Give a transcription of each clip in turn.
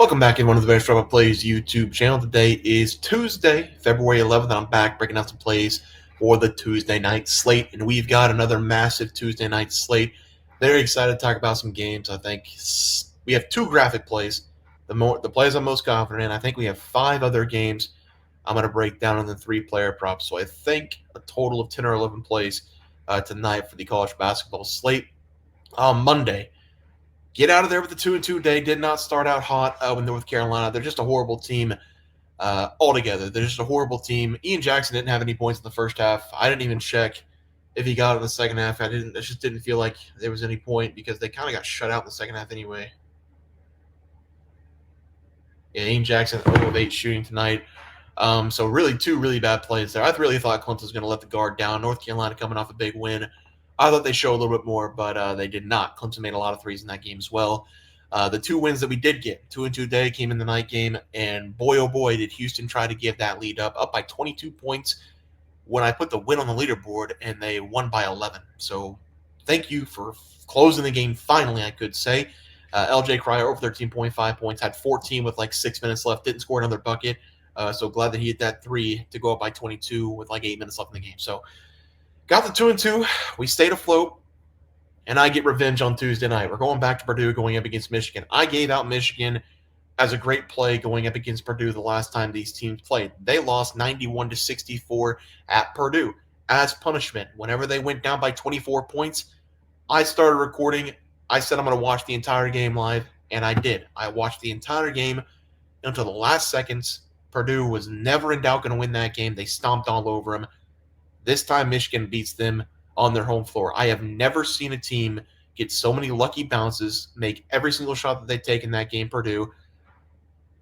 Welcome back in one of the Very Struggle Plays YouTube channel. Today is Tuesday, February 11th, and I'm back breaking out some plays for the Tuesday night slate. And we've got another massive Tuesday night slate. Very excited to talk about some games. I think we have two graphic plays, the plays I'm most confident in. I think we have 5 other games I'm going to break down in the 3-player props. So I think a total of 10 or 11 plays tonight for the college basketball slate. On Monday, get out of there with the 2-2 day. Did not start out hot with North Carolina. They're just a horrible team altogether. They're just a horrible team. Ian Jackson didn't have any points in the first half. I didn't even check if he got it in the second half. I just didn't feel like there was any point because they kind of got shut out in the second half anyway. Yeah, Ian Jackson 0 of 8 shooting tonight. So really 2 really bad plays there. I really thought Clemson was going to let the guard down. North Carolina coming off a big win. I thought they showed a little bit more, but they did not. Clemson made a lot of threes in that game as well. The 2 wins that we did get, 2-2 day, came in the night game, and boy, oh boy, did Houston try to give that lead up by 22 points when I put the win on the leaderboard, and they won by 11. So thank you for closing the game finally, I could say. LJ Cryer over 13.5 points, had 14 with like 6 minutes left, didn't score another bucket. So glad that he hit that 3 to go up by 22 with like 8 minutes left in the game. So got the 2-2. We stayed afloat, and I get revenge on Tuesday night. We're going back to Purdue, going up against Michigan. I gave out Michigan as a great play going up against Purdue the last time these teams played. They lost 91-64 at Purdue as punishment. Whenever they went down by 24 points, I started recording. I said I'm going to watch the entire game live, and I did. I watched the entire game until the last seconds. Purdue was never in doubt going to win that game. They stomped all over them. This time, Michigan beats them on their home floor. I have never seen a team get so many lucky bounces, make every single shot that they take in that game, Purdue.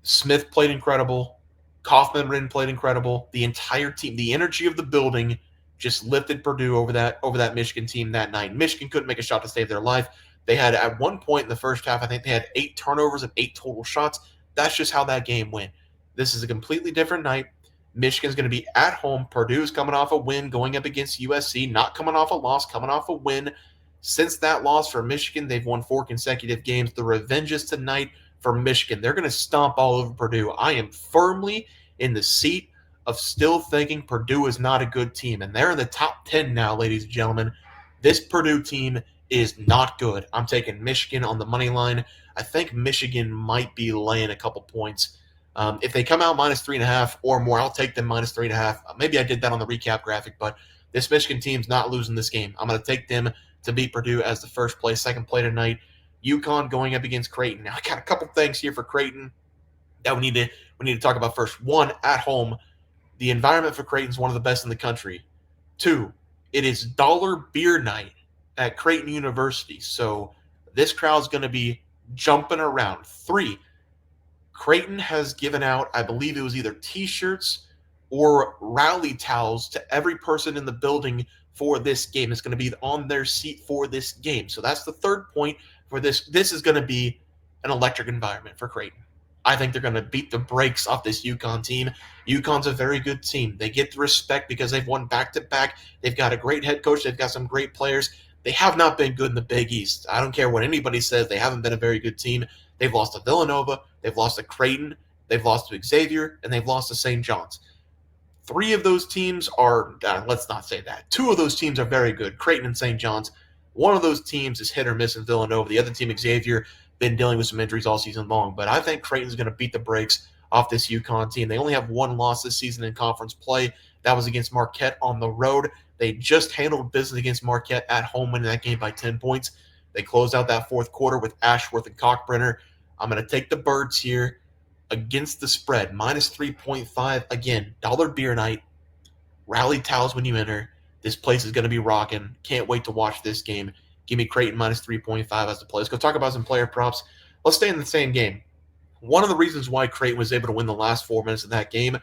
Smith played incredible. Kaufman played incredible. The entire team, the energy of the building just lifted Purdue over that Michigan team that night. Michigan couldn't make a shot to save their life. They had, at one point in the first half, I think they had 8 turnovers and 8 total shots. That's just how that game went. This is a completely different night. Michigan's going to be at home. Purdue's coming off a win, going up against USC, not coming off a loss, coming off a win. Since that loss for Michigan, they've won 4 consecutive games. The revenge is tonight for Michigan. They're going to stomp all over Purdue. I am firmly in the seat of still thinking Purdue is not a good team, and they're in the top 10 now, ladies and gentlemen. This Purdue team is not good. I'm taking Michigan on the money line. I think Michigan might be laying a couple points. If they come out minus 3.5 or more, I'll take them minus 3.5. Maybe I did that on the recap graphic, but this Michigan team's not losing this game. I'm going to take them to beat Purdue as the first play. Second play tonight, UConn going up against Creighton. Now, I got a couple things here for Creighton that we need to talk about first. 1, at home, the environment for Creighton is one of the best in the country. 2, it is dollar beer night at Creighton University, so this crowd's going to be jumping around. 3, Creighton has given out, I believe it was either T-shirts or rally towels to every person in the building for this game. It's going to be on their seat for this game. So that's the third point for this. This is going to be an electric environment for Creighton. I think they're going to beat the brakes off this UConn team. UConn's a very good team. They get the respect because they've won back-to-back. They've got a great head coach. They've got some great players. They have not been good in the Big East. I don't care what anybody says. They haven't been a very good team. They've lost to Villanova, they've lost to Creighton, they've lost to Xavier, and they've lost to St. John's. 3 of those teams are, let's not say that. 2 of those teams are very good, Creighton and St. John's. One of those teams is hit or miss in Villanova. The other team, Xavier, been dealing with some injuries all season long. But I think Creighton's going to beat the brakes off this UConn team. They only have 1 loss this season in conference play. That was against Marquette on the road. They just handled business against Marquette at home, winning that game by 10 points. They closed out that fourth quarter with Ashworth and Cockbrenner. I'm going to take the Birds here against the spread, minus 3.5. Again, dollar beer night, rally towels when you enter. This place is going to be rocking. Can't wait to watch this game. Give me Creighton minus 3.5 as the play. Let's go talk about some player props. Let's stay in the same game. One of the reasons why Creighton was able to win the last 4 minutes of that game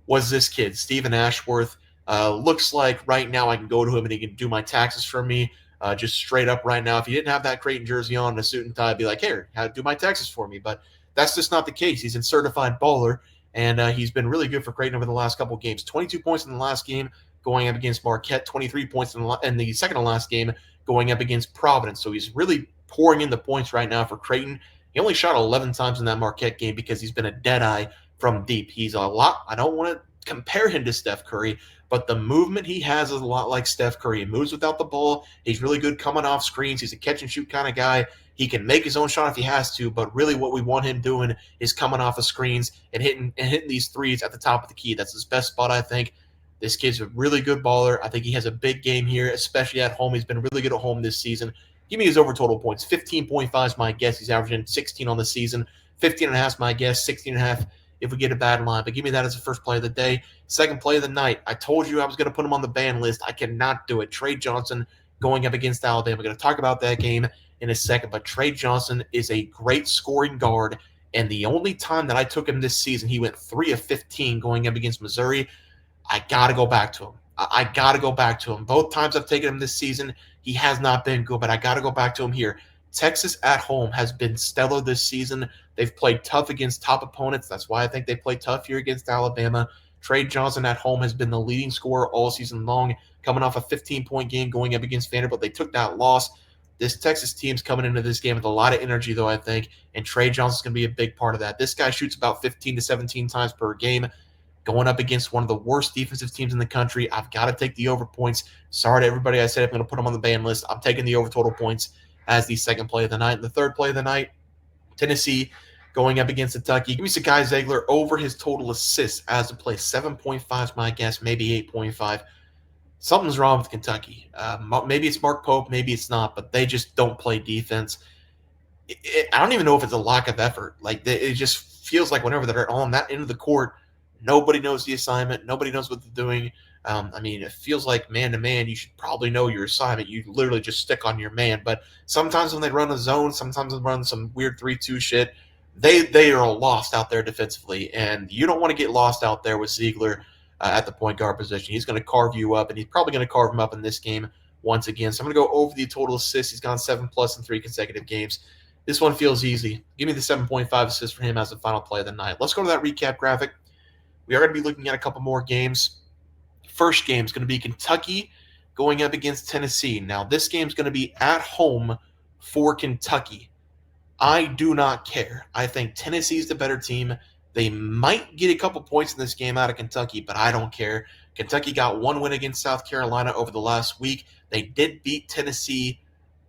was this kid, Stephen Ashworth. Looks like right now I can go to him and he can do my taxes for me. Just straight up right now. If you didn't have that Creighton jersey on and a suit and tie, I'd be like, here, do my taxes for me. But that's just not the case. He's a certified baller, and he's been really good for Creighton over the last couple of games. 22 points in the last game going up against Marquette, 23 points in the second to last game going up against Providence. So he's really pouring in the points right now for Creighton. He only shot 11 times in that Marquette game because he's been a dead eye from deep. He's a lot. I don't want to compare him to Steph Curry, but the movement he has is a lot like Steph Curry. He moves without the ball. He's really good coming off screens. He's a catch and shoot kind of guy. He can make his own shot if he has to, but really what we want him doing is coming off of screens and hitting these threes at the top of the key. That's his best spot, I think. This kid's a really good baller. I think he has a big game here, especially at home. He's been really good at home this season. Give me his over total points. 15.5 is my guess. He's averaging 16 on the season. 15.5 is my guess. 16.5 if we get a bad line. But give me that as the first play of the day. Second play of the night. I told you I was going to put him on the ban list. I cannot do it. Trey Johnson going up against Alabama. We're going to talk about that game in a second. But Trey Johnson is a great scoring guard. And the only time that I took him this season, he went 3 of 15 going up against Missouri. I got to go back to him. I got to go back to him. Both times I've taken him this season, he has not been good, but I got to go back to him here. Texas at home has been stellar this season. They've played tough against top opponents. That's why I think they played tough here against Alabama. Trey Johnson at home has been the leading scorer all season long, coming off a 15-point game going up against Vanderbilt. They took that loss. This Texas team's coming into this game with a lot of energy, though, I think, and Trey Johnson's going to be a big part of that. This guy shoots about 15 to 17 times per game. Going up against one of the worst defensive teams in the country, I've got to take the over points. Sorry to everybody I said I'm going to put them on the ban list. I'm taking the over total points as the second play of the night. And the third play of the night, Tennessee going up against Kentucky. Give me Sakai Ziegler over his total assists as a play. 7.5 is my guess, maybe 8.5. Something's wrong with Kentucky. Maybe it's Mark Pope, maybe it's not, but they just don't play defense. I don't even know if it's a lack of effort. Like, it just feels like whenever they're on that end of the court, nobody knows the assignment. Nobody knows what they're doing. It feels like man-to-man, you should probably know your assignment. You literally just stick on your man. But sometimes when they run a zone, sometimes they run some weird 3-2 shit, they are lost out there defensively. And you don't want to get lost out there with Ziegler at the point guard position. He's going to carve you up, and he's probably going to carve him up in this game once again. So I'm going to go over the total assists. He's gone 7+ in 3 consecutive games. This one feels easy. Give me the 7.5 assists for him as the final play of the night. Let's go to that recap graphic. We are going to be looking at a couple more games. First game is going to be Kentucky going up against Tennessee. Now, this game is going to be at home for Kentucky. I do not care. I think Tennessee is the better team. They might get a couple points in this game out of Kentucky, but I don't care. Kentucky got one win against South Carolina over the last week. They did beat Tennessee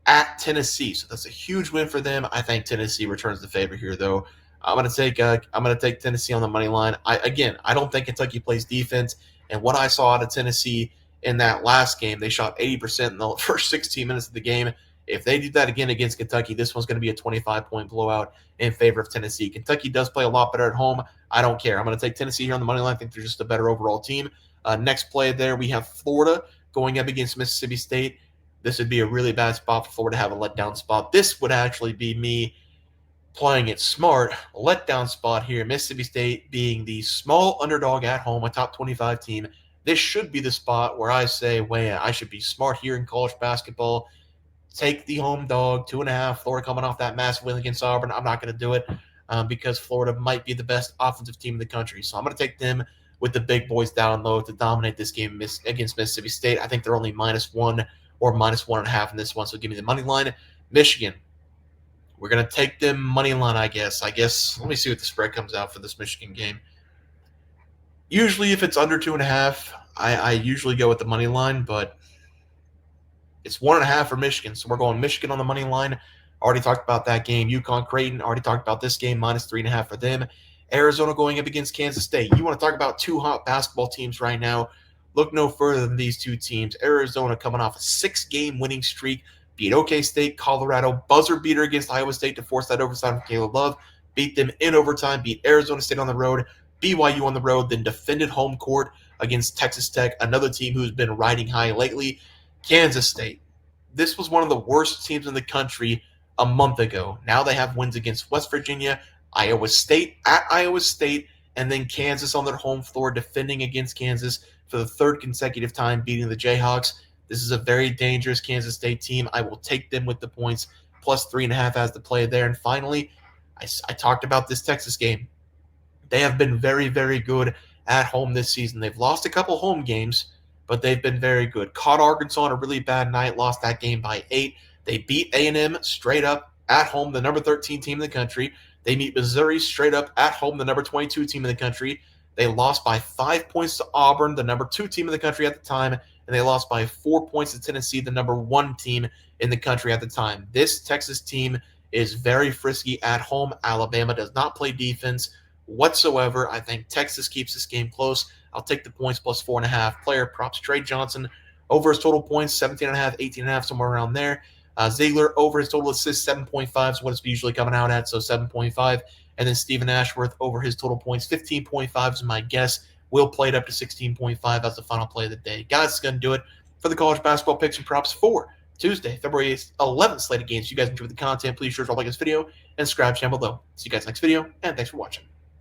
at Tennessee, so that's a huge win for them. I think Tennessee returns the favor here, though. I'm gonna take Tennessee on the money line. I don't think Kentucky plays defense, and what I saw out of Tennessee in that last game, they shot 80% in the first 16 minutes of the game. If they do that again against Kentucky, this one's going to be a 25-point blowout in favor of Tennessee. Kentucky does play a lot better at home. I don't care. I'm going to take Tennessee here on the money line. I think they're just a better overall team. Next play there, we have Florida going up against Mississippi State. This would be a really bad spot for Florida to have a letdown spot. This would actually be me playing it smart. A letdown spot here. Mississippi State being the small underdog at home, a top 25 team. This should be the spot where I say, well, I should be smart here in college basketball. Take the home dog, 2.5. Florida coming off that massive win against Auburn. I'm not going to do it because Florida might be the best offensive team in the country. So I'm going to take them with the big boys down low to dominate this game against Mississippi State. I think they're only -1 or -1.5 in this one. So give me the money line. Michigan. We're going to take them money line, I guess. Let me see what the spread comes out for this Michigan game. Usually if it's under 2.5, I usually go with the money line, but it's 1.5 for Michigan. So we're going Michigan on the money line. Already talked about that game. UConn, Creighton, already talked about this game, -3.5 for them. Arizona going up against Kansas State. You want to talk about two hot basketball teams right now? Look no further than these two teams. Arizona coming off a 6-game winning streak. Beat OK State, Colorado, buzzer beater against Iowa State to force that overtime from Caleb Love. Beat them in overtime, beat Arizona State on the road, BYU on the road, then defended home court against Texas Tech, another team who's been riding high lately. Kansas State. This was one of the worst teams in the country a month ago. Now they have wins against West Virginia, Iowa State, at Iowa State, and then Kansas on their home floor defending against Kansas for the third consecutive time, beating the Jayhawks. This is a very dangerous Kansas State team. I will take them with the points, +3.5 as the play there. And finally, I talked about this Texas game. They have been very, very good at home this season. They've lost a couple home games, but they've been very good. Caught Arkansas on a really bad night, lost that game by 8. They beat A&M straight up at home, the number 13 team in the country. They meet Missouri straight up at home, the number 22 team in the country. They lost by 5 points to Auburn, the number 2 team in the country at the time, and they lost by 4 points to Tennessee, the number 1 team in the country at the time. This Texas team is very frisky at home. Alabama does not play defense whatsoever. I think Texas keeps this game close. I'll take the points plus 4.5. Player props: Trey Johnson over his total points, 17.5, 18.5, somewhere around there. Ziegler over his total assists, 7.5 is what it's usually coming out at, so 7.5. And then Stephen Ashworth over his total points, 15.5 is my guess. Will play it up to 16.5 as the final play of the day. Guys, it's going to do it for the college basketball picks and props for Tuesday, February 11th slate of games. If you guys enjoyed the content, please sure to like this video and subscribe channel below. See you guys next video, and thanks for watching.